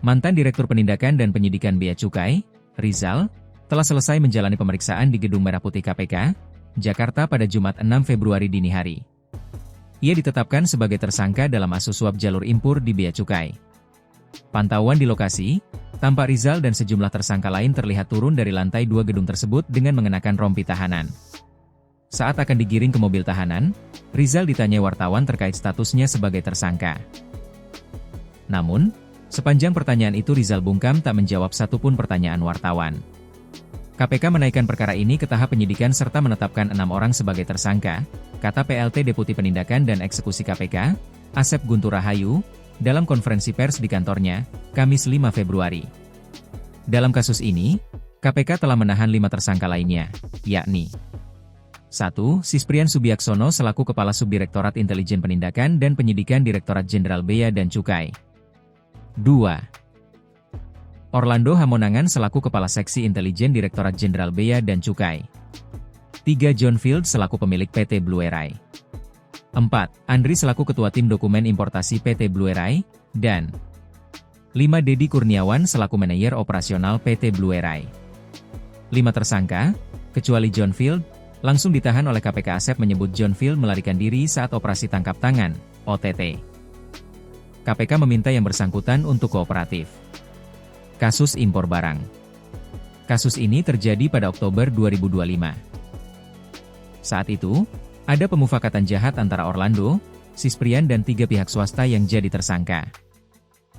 mantan Direktur Penindakan dan Penyidikan Bea Cukai, Rizal, telah selesai menjalani pemeriksaan di Gedung Merah Putih KPK, Jakarta pada Jumat 6 Februari dini hari. Ia ditetapkan sebagai tersangka dalam kasus suap jalur impor di Bea Cukai. Pantauan di lokasi, tampak Rizal dan sejumlah tersangka lain terlihat turun dari lantai 2 gedung tersebut dengan mengenakan rompi tahanan. Saat akan digiring ke mobil tahanan, Rizal ditanya wartawan terkait statusnya sebagai tersangka. Namun, sepanjang pertanyaan itu Rizal bungkam tak menjawab satupun pertanyaan wartawan. KPK menaikkan perkara ini ke tahap penyidikan serta menetapkan 6 orang sebagai tersangka, kata PLT Deputi Penindakan dan Eksekusi KPK, Asep Guntur Rahayu, dalam konferensi pers di kantornya, Kamis 5 Februari. Dalam kasus ini, KPK telah menahan 5 tersangka lainnya, yakni 1. Sisprian Subiaksono selaku Kepala Subdirektorat Intelijen Penindakan dan Penyidikan Direktorat Jenderal Bea dan Cukai. 2. Orlando Hamonangan selaku Kepala Seksi Intelijen Direktorat Jenderal Bea dan Cukai. 3. John Field selaku pemilik PT Blue Air. 4. Andri selaku Ketua Tim Dokumen Importasi PT Blue Air, dan 5. Dedi Kurniawan selaku Manajer Operasional PT Blue Air. 5 tersangka, kecuali John Field, langsung ditahan oleh KPK. Asep menyebut John Field melarikan diri saat operasi tangkap tangan, OTT. KPK meminta yang bersangkutan untuk kooperatif. Kasus impor barang. Kasus ini terjadi pada Oktober 2025. Saat itu, ada pemufakatan jahat antara Orlando, Sisprian dan 3 pihak swasta yang jadi tersangka.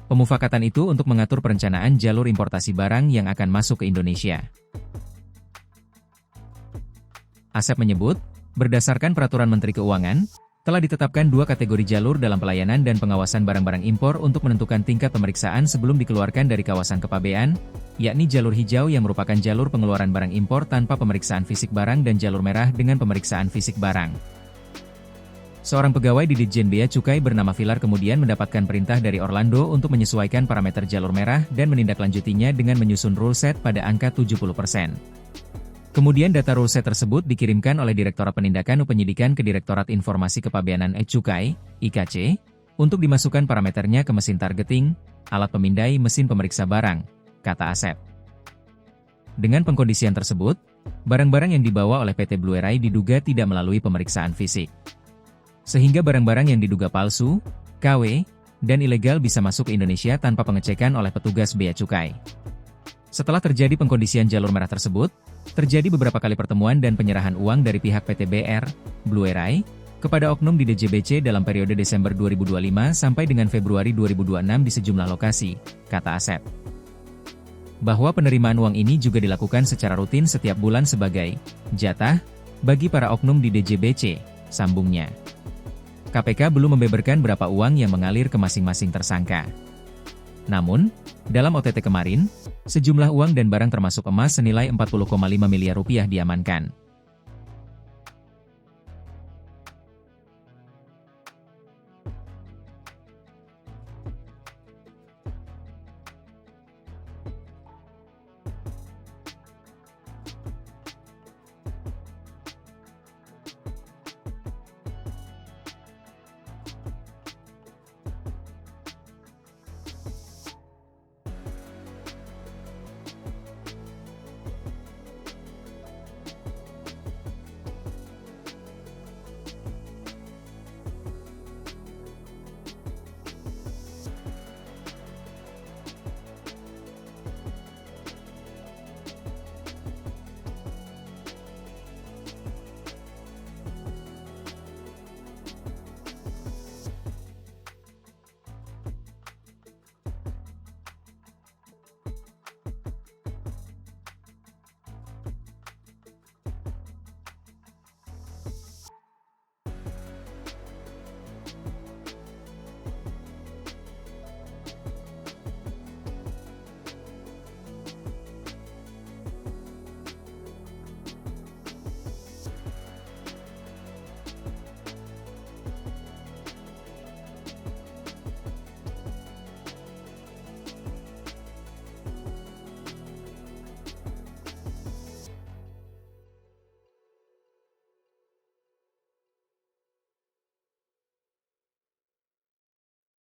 Pemufakatan itu untuk mengatur perencanaan jalur importasi barang yang akan masuk ke Indonesia. Asep menyebut, berdasarkan Peraturan Menteri Keuangan, telah ditetapkan 2 kategori jalur dalam pelayanan dan pengawasan barang-barang impor untuk menentukan tingkat pemeriksaan sebelum dikeluarkan dari kawasan kepabean, yakni jalur hijau yang merupakan jalur pengeluaran barang impor tanpa pemeriksaan fisik barang dan jalur merah dengan pemeriksaan fisik barang. Seorang pegawai di Ditjen Bea Cukai bernama Vilar kemudian mendapatkan perintah dari Orlando untuk menyesuaikan parameter jalur merah dan menindaklanjutinya dengan menyusun rule set pada angka 70%. Kemudian data rule set tersebut dikirimkan oleh Direktorat Penindakan Penyidikan ke Direktorat Informasi Kepabeanan Cukai, IKC, untuk dimasukkan parameternya ke mesin targeting, alat pemindai mesin pemeriksa barang, kata Asep. Dengan pengkondisian tersebut, barang-barang yang dibawa oleh PT Blue Air diduga tidak melalui pemeriksaan fisik. Sehingga barang-barang yang diduga palsu, KW, dan ilegal bisa masuk ke Indonesia tanpa pengecekan oleh petugas Bea Cukai. Setelah terjadi pengkondisian jalur merah tersebut, terjadi beberapa kali pertemuan dan penyerahan uang dari pihak PT BR, Blue Air, kepada oknum di DJBC dalam periode Desember 2025 sampai dengan Februari 2026 di sejumlah lokasi, kata Asep. Bahwa penerimaan uang ini juga dilakukan secara rutin setiap bulan sebagai jatah bagi para oknum di DJBC, sambungnya. KPK belum membeberkan berapa uang yang mengalir ke masing-masing tersangka. Namun, dalam OTT kemarin, sejumlah uang dan barang termasuk emas senilai 40,5 miliar rupiah diamankan.